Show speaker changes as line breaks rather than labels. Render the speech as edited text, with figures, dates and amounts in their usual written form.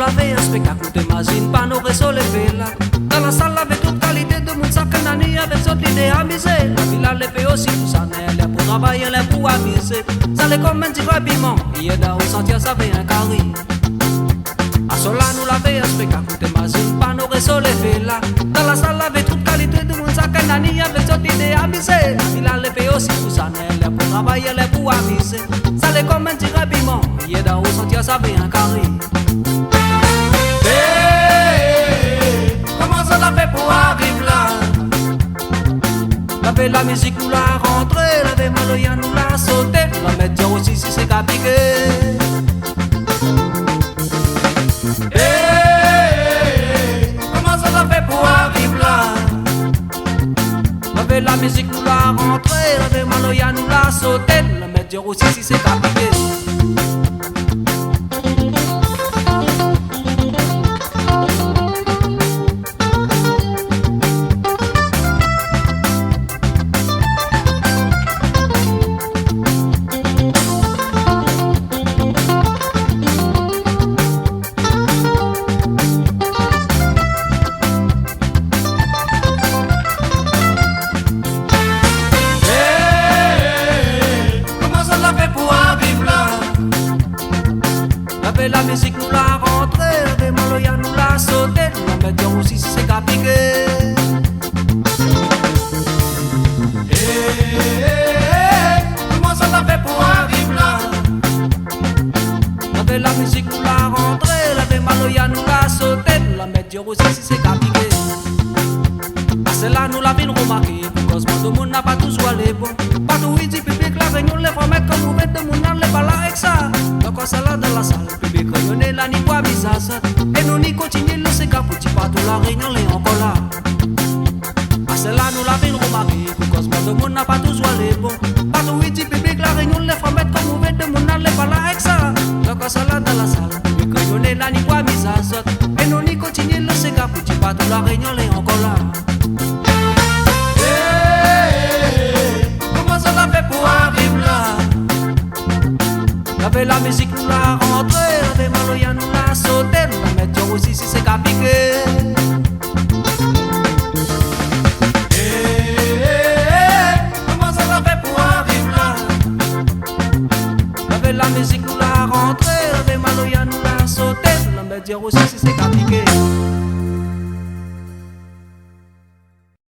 avait un spectacle, t'imagines pas nos réseaux levés là. Dans la salle avec toute qualité de monde, ça canani avec toute l'idée amusée. La ville allait payer aussi pour ça, elle est pour travailler, elle est pour amuser. Ça les comme un petit rapidement, il est dans au sentier, ça fait un carré. À cela nous l'avait un spectacle, t'imagines pas nos réseaux levés là. Dans la salle avec toute qualité de monde, ça canani avec toute l'idée amusée. La ville allait payer aussi pour ça, elle est pour travailler, elle est pour amuser. Ça les comme un petit rapidement, il est dans au sentier, ça fait un carré. Comment ça l'a fait pour arriver là? L'avait la musique nous l'a rentré, l'avait Maloya nous l'a sauté, la mettre aussi si c'est capiqué. Comment ça l'a fait pour arriver là? L'avait la musique nous l'a rentré, l'avait Maloya nous l'a sauté, la mettre aussi si c'est capiqué. La musique nous l'a rentré, les Maloya nous l'a sauté, la mettre aussi si c'est capiqué. Comment ça l'a fait pour arriver là? La musique nous l'a rentré, les Maloya nous l'a sauté, la mettre aussi si c'est capiqué. C'est là nous l'avons remarqué, parce que tout le monde n'a pas tous les bons. Partout où il dit public, la réunion les faut mettre comme vous mettez de mon âme, les balles avec ça. Donc on s'est là dans la salle, public réunion là ni quoi bizarre. Et nous ni continuer le séca pour dire partout la réunion les encore là. C'est là nous l'avons remarqué, parce que tout le monde n'a pas tous les bons. Partout où il dit public, la réunion les faut mettre comme vous mettez de mon âme, les balles avec ça. Donc on s'est là dans la salle, public réunion là ni quoi bizarre. Et nous ni continuer le séca pour dire partout la réunion les encore là. La musique nous l'a rentré, la Maloya nous l'a sauté, la mettre aussi si c'est capiqué. Comment ça l'a fait pour arriver là? La musique nous l'a rentré, la Maloya nous l'a sauté, la mettre aussi si c'est capiqué.